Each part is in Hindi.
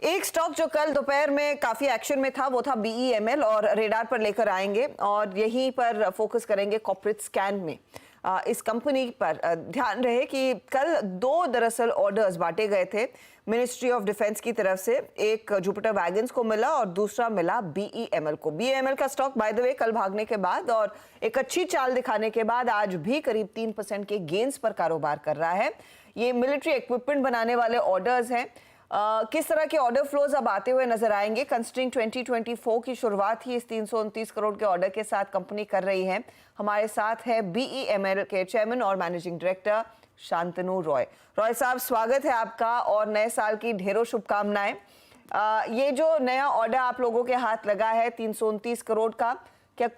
एक स्टॉक जो कल दोपहर में काफी एक्शन में था वो था BEML और रेडार पर लेकर आएंगे और यहीं पर फोकस करेंगे कॉर्पोरेट स्कैन में। इस कंपनी पर ध्यान रहे कि कल दो दरअसल ऑर्डर्स बांटे गए थे मिनिस्ट्री ऑफ डिफेंस की तरफ से। एक जुपिटर वैगन्स को मिला और दूसरा मिला BEML को। BEML का स्टॉक बाय द वे कल भागने के बाद और एक अच्छी चाल दिखाने के बाद आज भी करीब 3% के गेन्स पर कारोबार कर रहा है। ये मिलिट्री इक्विपमेंट बनाने वाले ऑर्डर्स हैं। किस तरह के ऑर्डर फ्लोज अब आते हुए नजर आएंगे? कंसिडरिंग 2024 की शुरुआत ही इस 329 करोड़ के ऑर्डर के साथ कंपनी कर रही है। हमारे साथ है BEML के चेयरमैन और मैनेजिंग डायरेक्टर शांतनु रॉय। रॉय साहब, स्वागत है आपका और नए साल की ढेरों शुभकामनाएं। ये जो नया ऑर्डर आप लोगों के हाथ लगा है 329 करोड़ का, क्या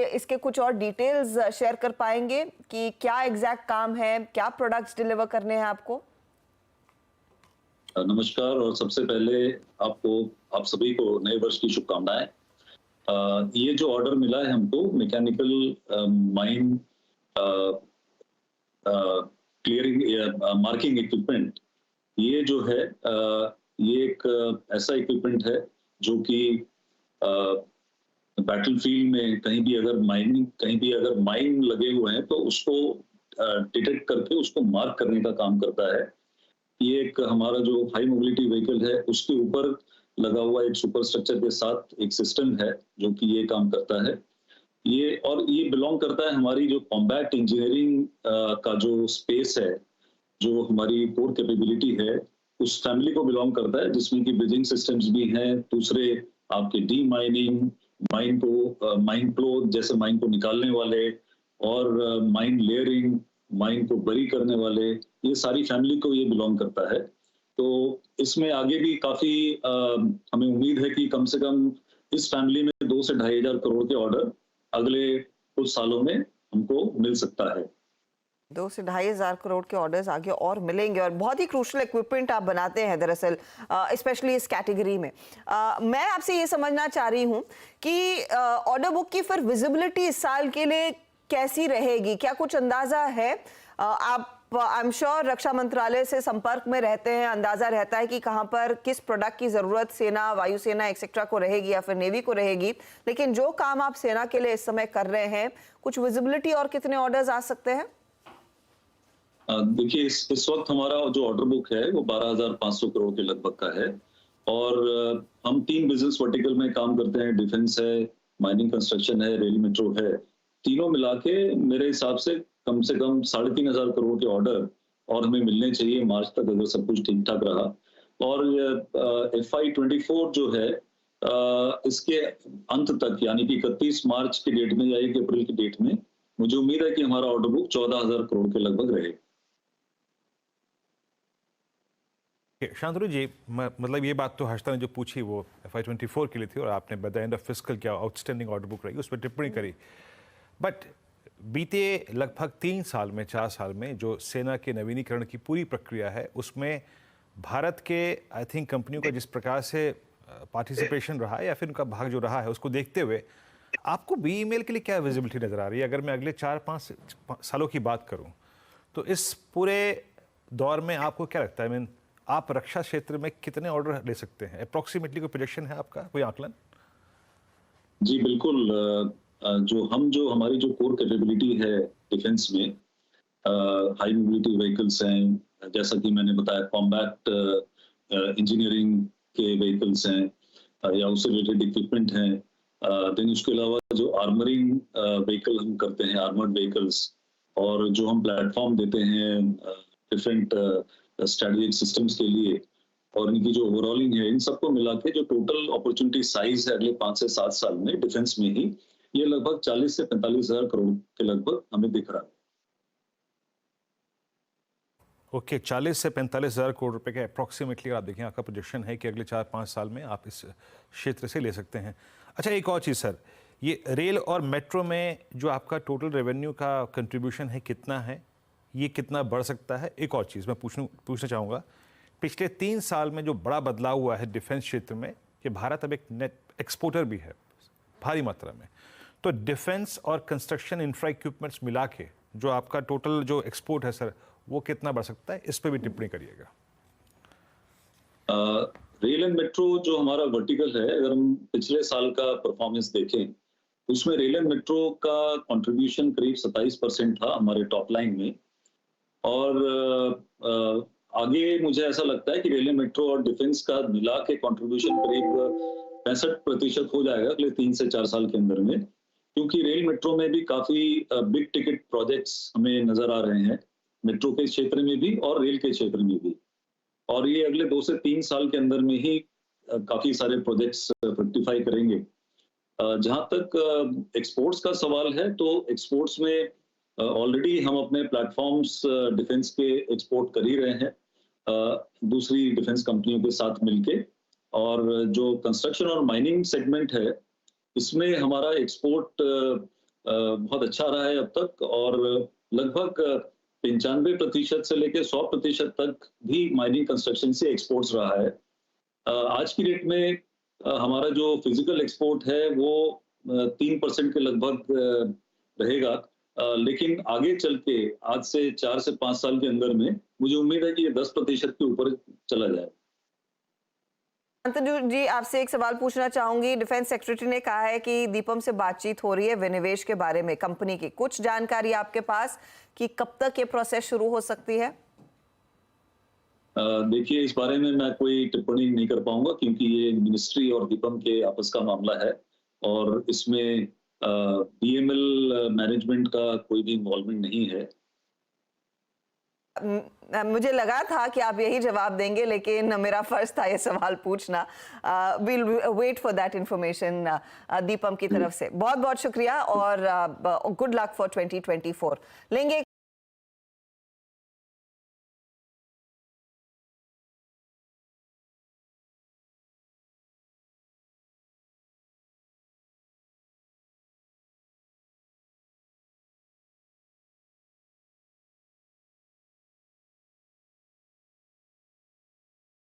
इसके कुछ और डिटेल्स शेयर कर पाएंगे कि क्या एग्जैक्ट काम है, क्या प्रोडक्ट्स डिलीवर करने हैं आपको? नमस्कार और सबसे पहले आप सभी को नए वर्ष की शुभकामनाएं। ये जो ऑर्डर मिला है हमको mechanical mine clearing marking equipment, ये जो है ये एक ऐसा इक्विपमेंट है जो कि बैटलफील्ड में कहीं भी अगर माइन लगे हुए हैं तो उसको डिटेक्ट करके उसको मार्क करने का काम करता है। ये एक हमारा जो हाई मोबिलिटी व्हीकल है उसके ऊपर लगा हुआ एक सुपर स्ट्रक्चर के साथ एक सिस्टम है जो कि ये काम करता है। ये बिलोंग करता है हमारी जो कॉम्बैट इंजीनियरिंग का जो स्पेस है, जो हमारी कोर कैपेबिलिटी है, उस फैमिली को बिलोंग करता है, जिसमें कि ब्रिजिंग सिस्टम्स भी हैं, दूसरे आपके डी माइनिंग, माइन फ्लो जैसे माइन को निकालने वाले और माइन लेयरिंग, माइन को बरी करने वाले, ये सारी फैमिली को ये बिलोंग करता है। तो इसमें आगे भी काफी हमें उम्मीद है कि कम से कम इस फैमिली में 2 से 2,500 करोड़ के ऑर्डर अगले कुछ सालों में हमको मिल सकता है। 2 से 2,500 करोड़ के ऑर्डर्स आगे और मिलेंगे और बहुत ही क्रूशल इक्विपमेंट आप बनाते हैं दरअसल, स्पेशली इस कैटेगरी में। मैं आपसे ये समझना चाह रही हूँ कि ऑर्डर बुक की फिर विजिबिलिटी इस साल के लिए कैसी रहेगी? क्या कुछ अंदाजा है? आप आई एम श्योर रक्षा मंत्रालय से संपर्क में रहते हैं, अंदाजा रहता है कि कहां पर किस प्रोडक्ट की जरूरत सेना, वायुसेना एक्सेट्रा को रहेगी या फिर नेवी को रहेगी, लेकिन जो काम आप सेना के लिए इस समय कर रहे हैं, कुछ विजिबिलिटी और कितने ऑर्डर्स आ सकते हैं? देखिए, इस वक्त हमारा जो ऑर्डर बुक है वो 12,500 करोड़ के लगभग का है और हम 3 बिजनेस वर्टिकल में काम करते हैं। डिफेंस है, माइनिंग कंस्ट्रक्शन है, रेल मेट्रो है। तीनों मिला के मेरे हिसाब से कम 3,500 करोड़ के ऑर्डर और हमें मिलने चाहिए मार्च तक, अगर सब कुछ ठीक ठाक रहा। और FY24 जो है इसके अंत तक, यानी कि 31 मार्च की डेट में या 1 अप्रैल की डेट में मुझे उम्मीद है कि हमारा ऑर्डर बुक 14,000 करोड़ के लगभग रहे। शांतनु जी, मतलब ये बात तो हर्षता ने जो पूछी वो FY24 के लिए थी और आपने by the end of fiscal क्या आउटस्टैंडिंग ऑर्डर बुक रही उस पर टिप्पणी करी। बट बीते लगभग 3 साल में 4 साल में जो सेना के नवीनीकरण की पूरी प्रक्रिया है उसमें भारत के आई थिंक कंपनियों का जिस प्रकार से पार्टिसिपेशन रहा है या फिर उनका भाग जो रहा है उसको देखते हुए आपको BEML के लिए क्या विजिबिलिटी नज़र आ रही है? अगर मैं अगले 4-5 सालों की बात करूं तो इस पूरे दौर में आपको क्या लगता है? आप रक्षा क्षेत्र में कितने ऑर्डर ले सकते हैं? अप्रॉक्सीमेटली कोई प्रोजेक्शन है आपका, कोई आकलन? जी बिल्कुल। जो हमारी जो कोर कैपेबिलिटी है डिफेंस में, हाई मोबिलिटी व्हीकल्स हैं, जैसा कि मैंने बताया कॉम्बैट इंजीनियरिंग के व्हीकल्स हैं या उससे रिलेटेड इक्विपमेंट हैं। देन उसके अलावा जो आर्मरिंग व्हीकल हम करते हैं, आर्मर्ड व्हीकल्स, और जो हम प्लेटफॉर्म देते हैं डिफरेंट स्ट्रेटेजिक सिस्टम्स के लिए, और इनकी जो ओवरऑलिंग है, इन सबको मिला के जो टोटल अपॉर्चुनिटी साइज है अगले 5 से 7 साल में डिफेंस में ही, ये लगभग 40 से 45,000 करोड़ के लगभग हमें दिख रहा है। ओके, 40 से 45,000 करोड़ रुपए के अप्रॉक्सीमेटली आप देखें, आपका प्रोजेक्शन है कि अगले 4-5 साल में आप इस क्षेत्र से ले सकते हैं। अच्छा, एक और चीज़ सर, ये रेल और मेट्रो में जो आपका टोटल रेवेन्यू का कंट्रीब्यूशन है कितना है, ये कितना बढ़ सकता है? एक और चीज़ मैं पूछना चाहूँगा, पिछले 3 साल में जो बड़ा बदलाव हुआ है डिफेंस क्षेत्र में कि भारत अब एक नेट एक्सपोर्टर भी है भारी मात्रा में, तो डिफेंस और कंस्ट्रक्शन इंफ्रा इक्विपमेंट्स मिला के जो आपका टोटल जो एक्सपोर्ट है सर, वो कितना बढ़ सकता है? इस पर भी टिप्पणी करिएगा। रेल एंड मेट्रो जो हमारा वर्टिकल है, अगर हम पिछले साल का परफॉर्मेंस देखें, उसमें रेल एंड मेट्रो का कंट्रीब्यूशन करीब 27% था हमारे टॉप लाइन में। और आगे मुझे ऐसा लगता है कि रेल एंड मेट्रो और डिफेंस का मिला के कंट्रीब्यूशन करीब 65% हो जाएगा अगले 3 से 4 साल के अंदर में, क्योंकि रेल मेट्रो में भी काफी बिग टिकट प्रोजेक्ट्स हमें नजर आ रहे हैं, मेट्रो के क्षेत्र में भी और रेल के क्षेत्र में भी। और ये अगले 2 से 3 साल के अंदर में ही काफी सारे प्रोजेक्ट्स फ्रुक्टिफाई करेंगे। जहां तक एक्सपोर्ट्स का सवाल है, तो एक्सपोर्ट्स में ऑलरेडी हम अपने प्लेटफॉर्म्स डिफेंस के एक्सपोर्ट कर ही रहे हैं दूसरी डिफेंस कंपनियों के साथ मिलके। और जो कंस्ट्रक्शन और माइनिंग सेगमेंट है, इसमें हमारा एक्सपोर्ट बहुत अच्छा रहा है अब तक, और लगभग 95% से लेकर 100% तक भी माइनिंग कंस्ट्रक्शन से एक्सपोर्ट्स रहा है। आज की डेट में हमारा जो फिजिकल एक्सपोर्ट है वो 3% के लगभग रहेगा, लेकिन आगे चल के आज से 4 से 5 साल के अंदर में मुझे उम्मीद है कि ये 10% के ऊपर चला जाए। शांतनु जी, आपसे एक सवाल पूछना चाहूंगी। डिफेंस सेक्रेटरी ने कहा है कि दीपम से बातचीत हो रही है विनिवेश के बारे में, कंपनी की कुछ जानकारी आपके पास कि कब तक ये प्रोसेस शुरू हो सकती है? देखिए, इस बारे में मैं कोई टिप्पणी नहीं कर पाऊंगा, क्योंकि ये मिनिस्ट्री और दीपम के आपस का मामला है, और इसमें बीएमएल मैनेजमेंट का कोई भी इन्वॉल्वमेंट नहीं है। मुझे लगा था कि आप यही जवाब देंगे, लेकिन मेरा फर्ज था ये सवाल पूछना। Will wait for that information Deepam की तरफ से। बहुत बहुत शुक्रिया और गुड लक फॉर 2024। लेंगे